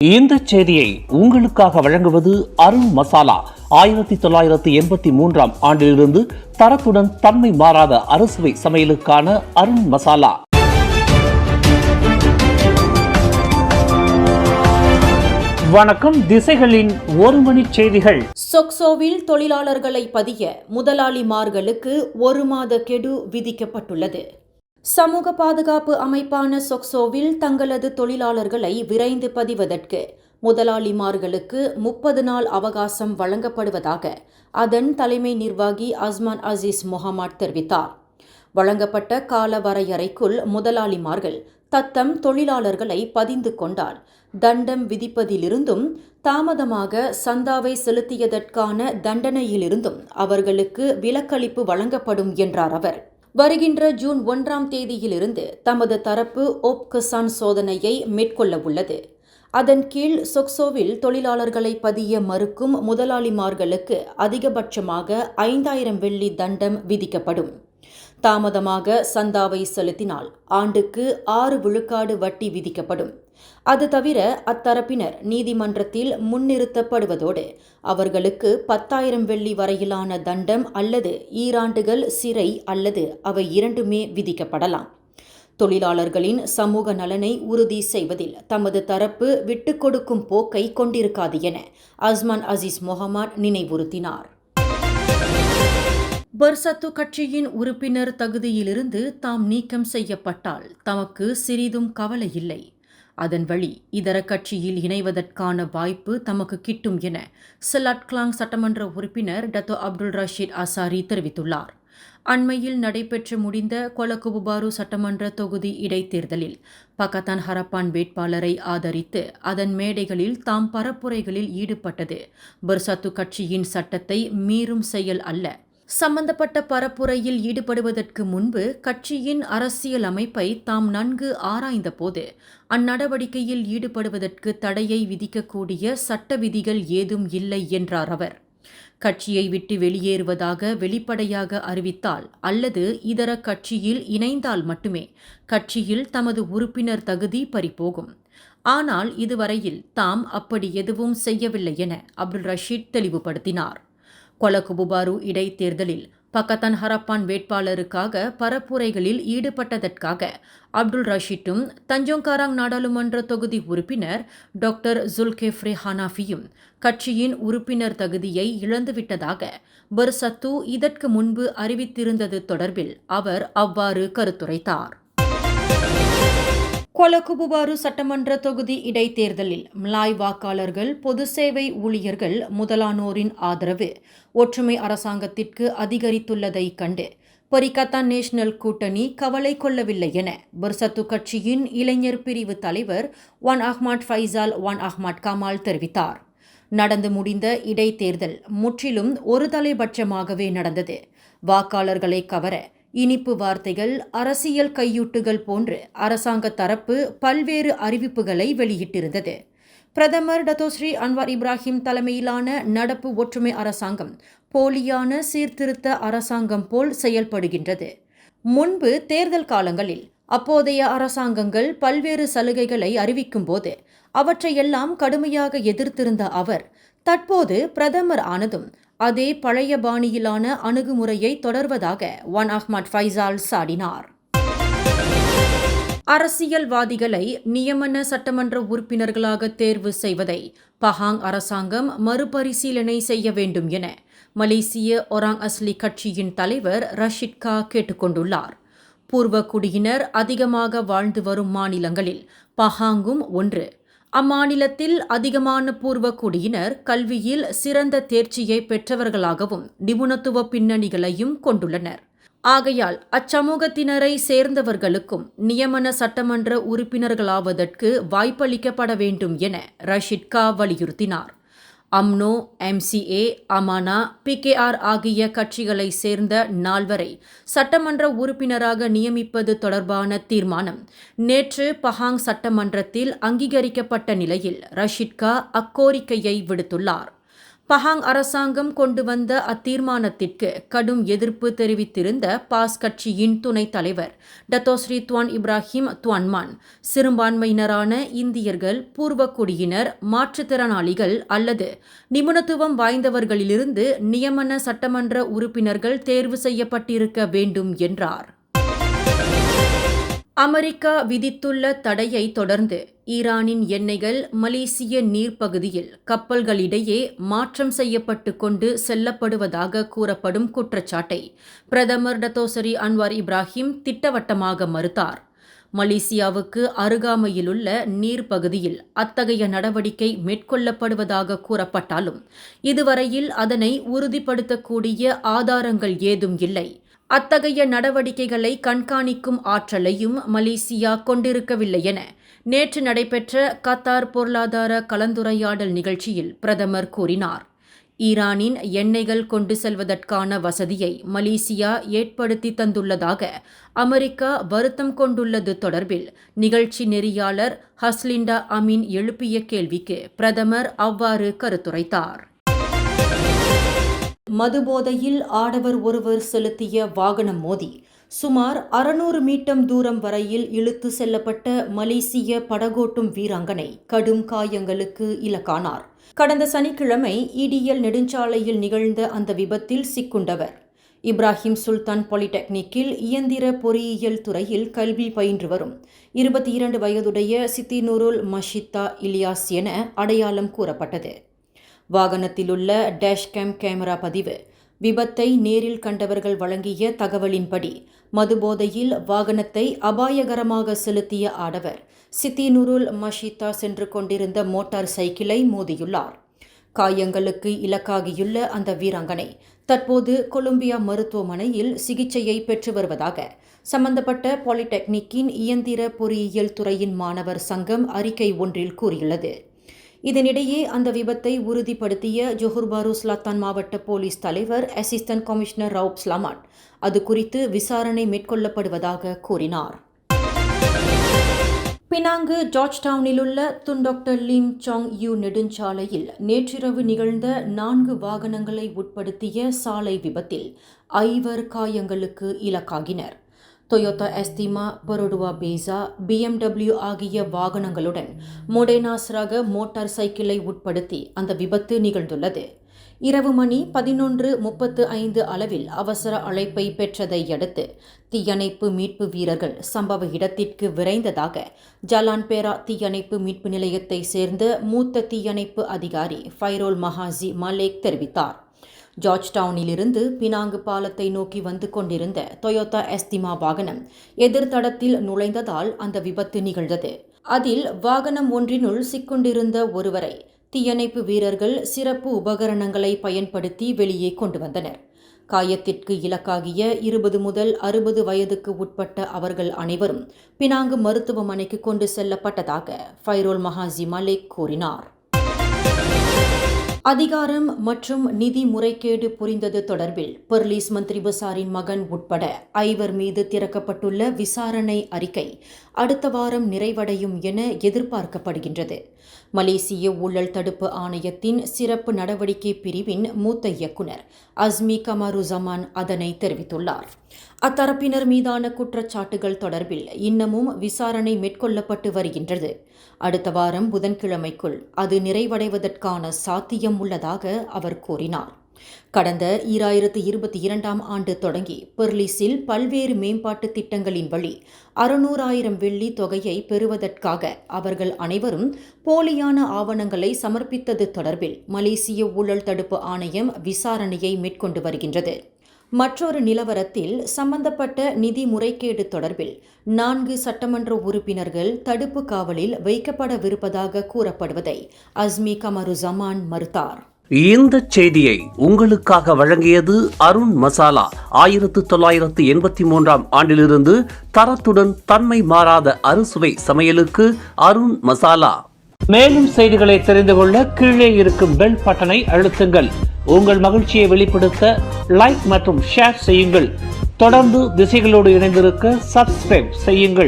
இந்த செய்தியை உங்களுக்காக வழங்குவது அருண் மசாலா. 1983 ஆண்டிலிருந்து தரத்துடன் தன்மை மாறாத அறுசுவை சமையலுக்கான அருண் மசாலா. வணக்கம். திசைகளின் ஒரு மணி செய்திகள். சொக்சோவில் தொழிலாளர்களை பதிய முதலாளிமார்களுக்கு 1 மாத கெடு விதிக்கப்பட்டுள்ளது. சமூக பாதுகாப்பு அமைப்பான சொக்சோவில் தங்களது தொழிலாளர்களை விரைந்து பதிவதற்கு முதலாளிமார்களுக்கு 30 நாள் அவகாசம் வழங்கப்படுவதாக அதன் தலைமை நிர்வாகி அஸ்மான் அசீஸ் முகமட் தெரிவித்தார். வழங்கப்பட்ட கால வரையறைக்குள் முதலாளிமார்கள் தத்தம் தொழிலாளர்களை பதிந்து கொண்டால் தண்டம் விதிப்பதிலிருந்தும் தாமதமாக சந்தாவை செலுத்தியதற்கான தண்டனையிலிருந்தும் அவர்களுக்கு விலக்களிப்பு வழங்கப்படும் என்றார் அவர். வருகின்ற ஜூன் 1ஆம் தேதியிலிருந்து தமது தரப்பு ஓப்கசான் சோதனையை மேற்கொள்ள உள்ளது. அதன் கீழ் சொக்சோவில் தொழிலாளர்களை பதிய மறுக்கும் முதலாளிமார்களுக்கு அதிகபட்சமாக 5000 வெள்ளி தண்டம் விதிக்கப்படும். தாமதமாக சந்தாவை செலுத்தினால் ஆண்டுக்கு 6 விழுக்காடு வட்டி விதிக்கப்படும். அது தவிர அத்தரப்பினர் நீதிமன்றத்தில் முன்னிறுத்தப்படுவதோடு அவர்களுக்கு 10,000 வெள்ளி வரையிலான தண்டம் அல்லது 2 ஆண்டுகள் சிறை அல்லது அவை இரண்டுமே விதிக்கப்படலாம். தொழிலாளர்களின் சமூக நலனை உறுதி செய்வதில் தமது தரப்பு விட்டுக் கொடுக்கும் போக்கை கொண்டிருக்காது என அஸ்மான் அசீஸ் முகமட் நினைவுறுத்தினார். பர்சத்து கட்சியின் உறுப்பினர் தகுதியிலிருந்து தாம் நீக்கம் செய்யப்பட்டால் தமக்கு சிறிதும் கவலை இல்லை. அதன் வழி இதர கட்சியில் இணைவதற்கான வாய்ப்பு தமக்கு கிட்டும் என செலாட்கிளாங் சட்டமன்ற உறுப்பினர் டத்தோ அப்துல் ரஷீத் அசாரி தெரிவித்துள்ளார். அண்மையில் நடைபெற்று முடிந்த கொலகுபுபாரு சட்டமன்ற தொகுதி இடைத்தேர்தலில் பக்கத்தான் ஹரப்பான் வேட்பாளரை ஆதரித்து அதன் மேடைகளில் தாம் பரப்புரைகளில் ஈடுபட்டது பர்சத்து கட்சியின் சட்டத்தை மீறும் செயல் அல்ல. சம்பந்தப்பட்ட பரப்புரையில் ஈடுபடுவதற்கு முன்பு கட்சியின் அரசியல் அமைப்பை தாம் நன்கு ஆராய்ந்த போது அந்நடவடிக்கையில் ஈடுபடுவதற்கு தடையை விதிக்கக்கூடிய சட்ட விதிகள் ஏதும் இல்லை என்றார் அவர். கட்சியை விட்டு வெளியேறுவதாக வெளிப்படையாக அறிவித்தால் அல்லது இதர கட்சியில் இணைந்தால் மட்டுமே கட்சியில் தமது உறுப்பினர் தகுதி பறிபோகும். ஆனால் இதுவரையில் தாம் அப்படி எதுவும் செய்யவில்லை என அப்துல் ரஷீத் தெளிவுபடுத்தினார். கொலகுபுபாரு இடைத்தேர்தலில் பக்கத்தான் ஹரப்பான் வேட்பாளருக்காக பரப்புரைகளில் ஈடுபட்டதற்காக அப்துல் ரஷீட்டும் தஞ்சோங்காராங் நாடாளுமன்ற தொகுதி உறுப்பினர் டாக்டர் ஜுல்கேஃப்ரே ஹனாஃபியும் கட்சியின் உறுப்பினர் தகுதியை இழந்துவிட்டதாக பர்சத்து இதற்கு முன்பு அறிவித்திருந்தது தொடர்பில் அவர் அவ்வாறு கருத்துரைத்தார். கொலகுபுபாரு சட்டமன்ற தொகுதி இடைத்தேர்தலில் மலாய் வாக்காளர்கள், பொது சேவை ஊழியர்கள் முதலானோரின் ஆதரவு ஒற்றுமை அரசாங்கத்திற்கு அதிகரித்துள்ளதை கண்டு பரிகத்தான் நேஷனல் கூட்டணி கவலை கொள்ளவில்லை என பர்சத்து கட்சியின் இளைஞர் பிரிவு தலைவர் ஒன் அஹ்மத் ஃபைசால் ஒன் அஹ்மத் கமால் தெரிவித்தார். நடந்து முடிந்த இடைத்தேர்தல் முற்றிலும் ஒரு தலைபட்சமாகவே நடந்தது. வாக்காளர்களை கவர இனிப்பு வார்த்தைகள், அரசியல் கையூட்டுகள் போன்று அரசாங்க தரப்பு பல்வேறு அறிவிப்புகளை வெளியிட்டிருந்தது. பிரதமர் டத்தோஸ்ரீ அன்வார் இப்ராஹிம் தலைமையிலான நடப்பு ஒற்றுமை அரசாங்கம் போலியான சீர்திருத்த அரசாங்கம் போல் செயல்படுகின்றது. முன்பு தேர்தல் காலங்களில் அப்போதைய அரசாங்கங்கள் பல்வேறு சலுகைகளை அறிவிக்கும் போது அவற்றையெல்லாம் கடுமையாக எதிர்த்திருந்த அவர் தற்போது பிரதமர் ஆனதும் அதே பழைய பாணியிலான அணுகுமுறையை தொடர்வதாக ஒன் அஹ்மத் ஃபைசால் சாடினார். அரசியல்வாதிகளை நியமன சட்டமன்ற உறுப்பினர்களாக தேர்வு செய்வதை பஹாங் அரசாங்கம் மறுபரிசீலனை செய்ய வேண்டும் என மலேசிய ஒராங் அஸ்லி கட்சியின் தலைவர் ரஷித் கா கேட்டுக்கொண்டுள்ளார். பூர்வ குடியினர் அதிகமாக வாழ்ந்து வரும் மாநிலங்களில் பஹாங்கும் ஒன்று. அம்மாநிலத்தில் அதிகமான பூர்வ குடியினர் கல்வியில் சிறந்த தேர்ச்சியை பெற்றவர்களாகவும் நிபுணத்துவ பின்னணிகளையும் கொண்டுள்ளனர். ஆகையால் அச்சமூகத்தினரை சேர்ந்தவர்களுக்கும் நியமன சட்டமன்ற உறுப்பினர்களாவதற்கு வாய்ப்பளிக்கப்பட வேண்டும் என ரஷித் கா வலியுறுத்தினார். அம்னோ, MCA, அமானா, PKR ஆகிய கட்சிகளை சேர்ந்த 4 சட்டமன்ற உறுப்பினராக நியமிப்பது தொடர்பான தீர்மானம் நேற்று பஹாங் சட்டமன்றத்தில் அங்கீகரிக்கப்பட்ட நிலையில் ரஷித் கா அக்கோரிக்கையை விடுத்துள்ளார். பஹாங் அரசாங்கம் கொண்டு வந்த அத்தீர்மானத்திற்கு கடும் எதிர்ப்பு தெரிவித்திருந்த பாஸ் கட்சியின் துணைத் தலைவர் டத்தோஸ்ரீ துவான் இப்ராஹிம் துவான்மான் சிறுபான்மையினரான இந்தியர்கள், பூர்வக்குடியினர், மாற்றுத்திறனாளிகள் அல்லது நிபுணத்துவம் வாய்ந்தவர்களிலிருந்து நியமன சட்டமன்ற உறுப்பினர்கள் தேர்வு செய்யப்பட்டிருக்க வேண்டும் என்றார். அமெரிக்கா விதித்துள்ள தடையை தொடர்ந்து ஈரானின் எண்ணெய்கள் மலேசிய நீர்ப்பகுதியில் கப்பல்களிடையே மாற்றம் செய்யப்பட்டு கொண்டு செல்லப்படுவதாக கூறப்படும் குற்றச்சாட்டை பிரதமர் டத்தோசரி அன்வார் இப்ராஹிம் திட்டவட்டமாக மறுத்தார். மலேசியாவுக்கு அருகாமையிலுள்ள நீர்ப்பகுதியில் அத்தகைய நடவடிக்கை மேற்கொள்ளப்படுவதாக கூறப்பட்டாலும் இதுவரையில் அதனை உறுதிப்படுத்தக்கூடிய ஆதாரங்கள் ஏதும் இல்லை. அத்தகைய நடவடிக்கைகளை கண்காணிக்கும் ஆற்றலையும் மலேசியா கொண்டிருக்கவில்லை என நேற்று நடைபெற்ற கத்தார் பொருளாதார கலந்துரையாடல் நிகழ்ச்சியில் பிரதமர் கூறினார். ஈரானின் எண்ணெய்கள் கொண்டு செல்வதற்கான வசதியை மலேசியா ஏற்படுத்தி தந்துள்ளதாக அமெரிக்கா வருத்தம் கொண்டுள்ளது தொடர்பில் நிகழ்ச்சி நெறியாளர் ஹஸ்லிண்டா அமீன் எழுப்பிய கேள்விக்கு பிரதமர் அவ்வாறு கருத்துரைத்தார். மதுபோதையில் ஆடவர் ஒருவர் செலுத்திய வாகனம் மோதி சுமார் 600 மீட்டர் தூரம் வரையில் இழுத்து செல்லப்பட்ட மலேசிய படகோட்டும் வீராங்கனை கடும் காயங்களுக்கு இலக்கானார். கடந்த சனிக்கிழமை EDL நெடுஞ்சாலையில் நிகழ்ந்த அந்த விபத்தில் சிக்குண்டவர் இப்ராஹிம் சுல்தான் பாலிடெக்னிக்கில் இயந்திர பொறியியல் துறையில் கல்வி பயின்று வரும் 22 வயதுடைய சித்திநூருல் மஷித்தா இலியாஸ் என அடையாளம் கூறப்பட்டது. வாகனத்திலுள்ள டேஷ்கேம் கேமரா பதிவு, விபத்தை நேரில் கண்டவர்கள் வழங்கிய தகவலின்படி மதுபோதையில் வாகனத்தை அபாயகரமாக செலுத்திய ஆடவர் சித்திநூருல் மஷித்தா சென்று கொண்டிருந்த மோட்டார் சைக்கிளை மோதியுள்ளார். காயங்களுக்கு இலக்காகியுள்ள அந்த வீராங்கனை தற்போது கொலம்பியா மருத்துவமனையில் சிகிச்சையை பெற்று வருவதாக சம்பந்தப்பட்ட பாலிடெக்னிக்கின் இயந்திர பொறியியல் துறையின் மாணவர் சங்கம் அறிக்கை ஒன்றில் கூறியுள்ளது. இதனிடையே அந்த விபத்தை உறுதிப்படுத்திய ஜொஹர் பாரு ஸ்லாத்தான் மாவட்ட போலீஸ் தலைவர் அசிஸ்டன்ட் கமிஷனர் ரவுப் ஸ்லாமாட் அது குறித்து விசாரணை மேற்கொள்ளப்படுவதாக கூறினார். பினாங்கு ஜார்ஜ் டவுனிலுள்ள துன்டாக்டர் லிம் சாங் யூ நெடுஞ்சாலையில் நேற்றிரவு நிகழ்ந்த 4 வாகனங்களை உட்படுத்திய சாலை விபத்தில் 5 காயங்களுக்கு இலக்காகினர். டொயோட்டா எஸ்திமா, பரோடுவா பேசா, BMW ஆகிய வாகனங்களுடன் மொடேனாஸ் ரக மோட்டார் சைக்கிளை உட்படுத்தி அந்த விபத்து நிகழ்ந்துள்ளது. இரவு மணி 11:35 அளவில் அவசர அழைப்பை பெற்றதை அடுத்து தீயணைப்பு மீட்பு வீரர்கள் சம்பவ இடத்திற்கு விரைந்ததாக ஜலான்பேரா தீயணைப்பு மீட்பு நிலையத்தை சேர்ந்த மூத்த தீயணைப்பு அதிகாரி ஃபைரோல் மஹாசி மலேக் தெரிவித்தார். ஜார்ஜ் டவுனிலிருந்து பினாங்கு பாலத்தை நோக்கி வந்து கொண்டிருந்த டொயோட்டா எஸ்திமா வாகனம் எதிர்த்தடத்தில் நுழைந்ததால் அந்த விபத்து நிகழ்ந்தது. அதில் வாகனம் ஒன்றினுள் சிக்கொண்டிருந்த ஒருவரை தீயணைப்பு வீரர்கள் சிறப்பு உபகரணங்களை பயன்படுத்தி வெளியே கொண்டு வந்தனர். காயத்திற்கு இலக்காகிய 20 முதல் 60 வயதுக்கு உட்பட்ட அவர்கள் அனைவரும் பினாங்கு மருத்துவமனைக்கு கொண்டு செல்லப்பட்டதாக ஃபைரோல் மஹாசி மலேக் கூறினார். அதிகாரம் மற்றும் நிதி முறைகேடு புரிந்தது தொடர்பில் பெர்லிஸ் மந்திரி பசாரின் மகன் உட்பட 5 மீது திறக்கப்பட்டுள்ள விசாரணை அறிக்கை அடுத்த வாரம் நிறைவடையும் என எதிர்பார்க்கப்படுகின்றது. மலேசிய ஊழல் தடுப்பு ஆணையத்தின் சிறப்பு நடவடிக்கை பிரிவின் மூத்த இயக்குனர் அஸ்மி கமாருசமான் அதனை தெரிவித்துள்ளார். அத்தரப்பினர் மீதான குற்றச்சாட்டுகள் தொடர்பில் இன்னமும் விசாரணை மேற்கொள்ளப்பட்டு வருகின்றது. அடுத்த வாரம் புதன்கிழமைக்குள் அது நிறைவடைவதற்கான சாத்தியம் உள்ளதாக அவர் கூறினார். கடந்த 2022ஆம் ஆண்டு தொடங்கி பெர்லிஸில் பல்வேறு மேம்பாட்டு திட்டங்களின் வழி 600,000 வெள்ளி தொகையை பெறுவதற்காக அவர்கள் அனைவரும் போலியான ஆவணங்களை சமர்ப்பித்தது தொடர்பில் மலேசிய ஊழல் தடுப்பு ஆணையம் விசாரணையை மேற்கொண்டு வருகின்றது. மற்றொரு நிலவரத்தில் சம்பந்தப்பட்ட நிதி முறைகேடு தொடர்பில் 4 சட்டமன்ற உறுப்பினர்கள் தடுப்பு காவலில் வைக்கப்படவிருப்பதாக கூறப்படுவதை அஸ்மி கமருசமான் மறுத்தார். இந்த செய்தியை உங்களுக்காக வழங்கியது அருண் மசாலா. 1983ஆம் ஆண்டிலிருந்து தரத்துடன் தன்மை மாறாத அறுசுவை சமையலுக்கு அருண் மசாலா. மேலும் செய்திகளை தெரிந்து கொள்ள கீழே இருக்கும் பெல் பட்டனை அழுத்துங்கள். உங்கள் மகிழ்ச்சியை வெளிப்படுத்த லைக் மற்றும் ஷேர் செய்யுங்கள். தொடர்ந்து திசைகளோடு இணைந்திருக்க சப்ஸ்கிரைப் செய்யுங்கள்.